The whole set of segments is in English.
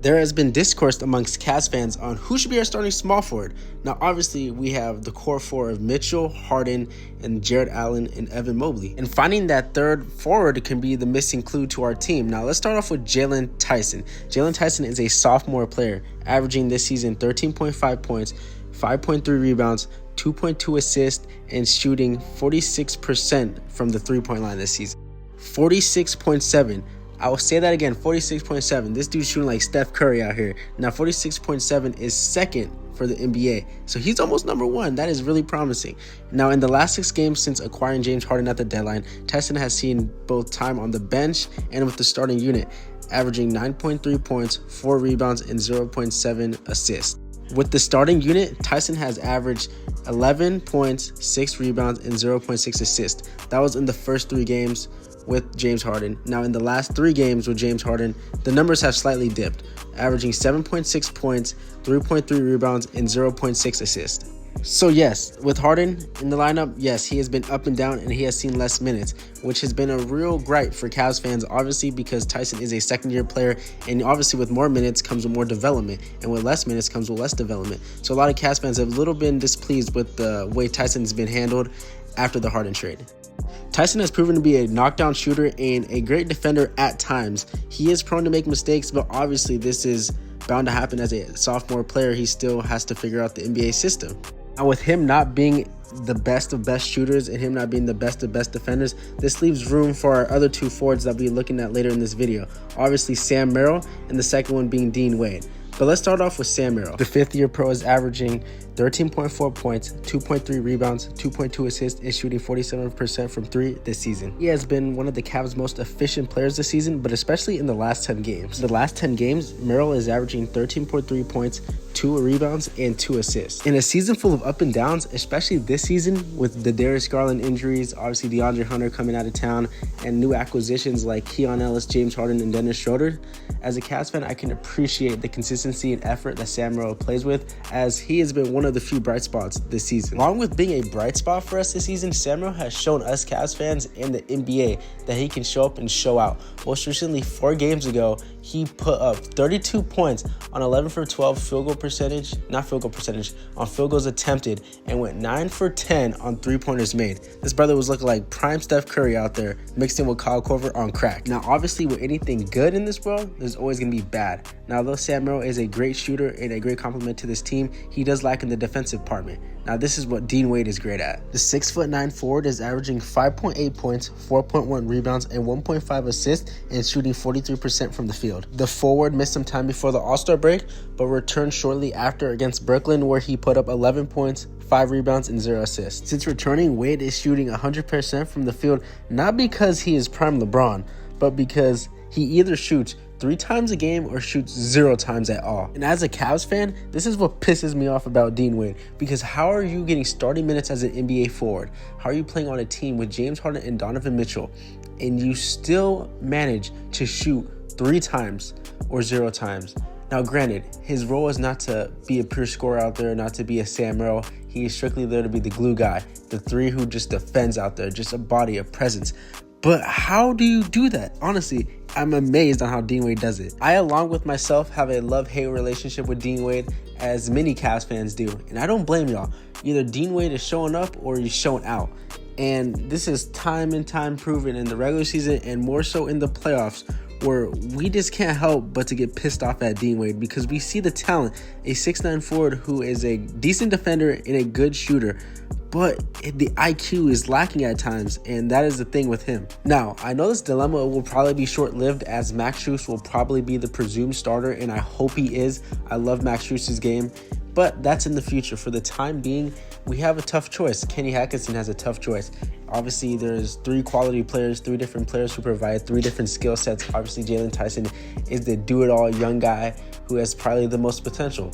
There has been discourse amongst Cavs fans on who should be our starting small forward. Now, obviously, we have the core four of Mitchell, Harden, and Jarrett Allen and Evan Mobley. And finding that third forward can be the missing clue to our team. Now, let's start off with Jaylon Tyson. Jaylon Tyson is a sophomore player, averaging this season 13.5 points, 5.3 rebounds, 2.2 assists, and shooting 46% from the three-point line this season. 46.7. I will say that again, 46.7. This dude's shooting like Steph Curry out here. Now, 46.7 is second for the NBA. So he's almost number one. That is really promising. Now, in the last 6 games since acquiring James Harden at the deadline, Tyson has seen both time on the bench and with the starting unit, averaging 9.3 points, 4 rebounds, and 0.7 assists. With the starting unit, Tyson has averaged 11 points, 6 rebounds, and 0.6 assists. That was in the first 3 games with James Harden. Now, in the last 3 games with James Harden, the numbers have slightly dipped, averaging 7.6 points, 3.3 rebounds, and 0.6 assists. So yes, with Harden in the lineup, yes, he has been up and down and he has seen less minutes, which has been a real gripe for Cavs fans, obviously, because Tyson is a second-year player, and obviously with more minutes comes with more development, and with less minutes comes with less development. So a lot of Cavs fans have a little been displeased with the way Tyson's been handled after the Harden trade. Tyson has proven to be a knockdown shooter and a great defender at times. He is prone to make mistakes, but obviously this is bound to happen as a sophomore player. He still has to figure out the NBA system. And with him not being the best of best shooters and him not being the best of best defenders, this leaves room for our other 2 forwards that we'll be looking at later in this video. Obviously Sam Merrill, and the second one being Dean Wade. But let's start off with Sam Merrill. The 5th-year pro is averaging 13.4 points, 2.3 rebounds, 2.2 assists, and shooting 47% from 3 this season. He has been one of the Cavs' most efficient players this season, but especially in the last 10 games. The last 10 games, Merrill is averaging 13.3 points, 2 rebounds, and 2 assists. In a season full of up and downs, especially this season with the Garland injuries, obviously DeAndre Hunter coming out of town, and new acquisitions like Keon Ellis, James Harden, and Dennis Schroeder, as a Cavs fan, I can appreciate the consistency and effort that Sam Merrill plays with, as he has been one of the few bright spots this season. Along with being a bright spot for us this season, Sam Merrill has shown us Cavs fans and the NBA that he can show up and show out. Most recently, 4 games ago, he put up 32 points on 11 for 12 on field goals attempted, and went 9 for 10 on 3-pointers made. This brother was looking like prime Steph Curry out there, mixed in with Kyle Korver on crack. Now, obviously, with anything good in this world, there's always going to be bad. Now, though Sam Merrill is a great shooter and a great compliment to this team, he does lack in the defensive department. Now, this is what Dean Wade is great at. The 6'9" forward is averaging 5.8 points, 4.1 rebounds, and 1.5 assists, and shooting 43% from the field. The forward missed some time before the All-Star break, but returned shortly after against Brooklyn, where he put up 11 points, 5 rebounds, and 0 assists. Since returning, Wade is shooting 100% from the field, not because he is prime LeBron, but because he either shoots 3 times a game or shoots 0 times at all. And as a Cavs fan, this is what pisses me off about Dean Wade, because how are you getting starting minutes as an NBA forward? How are you playing on a team with James Harden and Donovan Mitchell, and you still manage to shoot 3 times or 0 times? Now, granted, his role is not to be a pure scorer out there, not to be a Sam Merrill. He is strictly there to be the glue guy, the 3 who just defends out there, just a body, a presence. But how do you do that? Honestly, I'm amazed on how Dean Wade does it. I, along with myself, have a love-hate relationship with Dean Wade, as many Cavs fans do. And I don't blame y'all. Either Dean Wade is showing up or he's showing out. And this is time and time proven in the regular season, and more so in the playoffs, where we just can't help but to get pissed off at Dean Wade, because we see the talent, a 6'9" forward who is a decent defender and a good shooter, but the IQ is lacking at times, and that is the thing with him. Now, I know this dilemma will probably be short-lived, as Max Strus will probably be the presumed starter, and I hope he is. I love Max Strus' game, but that's in the future. For the time being, we have a tough choice. Kenny Atkinson has a tough choice. Obviously, there's 3 quality players, 3 different players who provide 3 different skill sets. Obviously, Jaylon Tyson is the do-it-all young guy who has probably the most potential.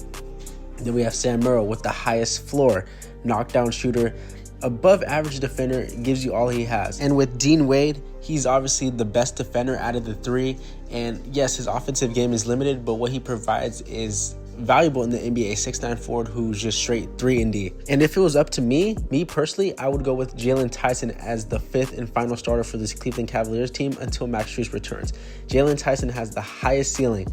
Then we have Sam Merrill with the highest floor, knockdown shooter, above average defender, gives you all he has. And with Dean Wade, he's obviously the best defender out of the 3. And yes, his offensive game is limited, but what he provides is valuable in the NBA. 6'9" forward who's just straight 3-and-D. And if it was up to me personally, I would go with Jaylon Tyson as the 5th and final starter for this Cleveland Cavaliers team until Max Strus returns. Jaylon Tyson has the highest ceiling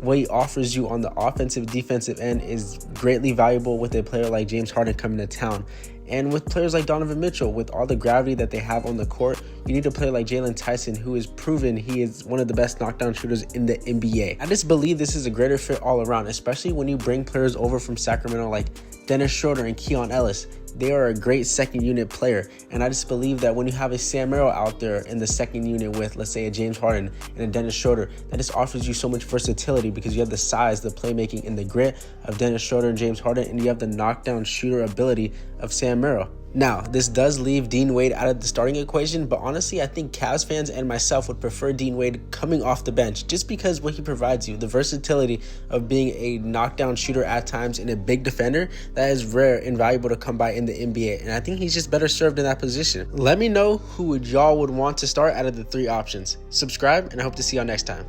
what he offers you on the offensive, defensive end is greatly valuable with a player like James Harden coming to town. And with players like Donovan Mitchell, with all the gravity that they have on the court, you need a player like Jaylon Tyson, who has proven he is one of the best knockdown shooters in the NBA. I just believe this is a greater fit all around, especially when you bring players over from Sacramento like Dennis Schroeder and Keon Ellis. They are a great second unit player, and I just believe that when you have a Sam Merrill out there in the second unit with, let's say, a James Harden and a Dennis Schroeder, that just offers you so much versatility because you have the size, the playmaking, and the grit of Dennis Schroeder and James Harden, and you have the knockdown shooter ability of Sam Merrill. Now, this does leave Dean Wade out of the starting equation, but honestly, I think Cavs fans and myself would prefer Dean Wade coming off the bench just because what he provides you, the versatility of being a knockdown shooter at times and a big defender, that is rare and valuable to come by in the NBA, and I think he's just better served in that position. Let me know who y'all would want to start out of the three options. Subscribe, and I hope to see y'all next time.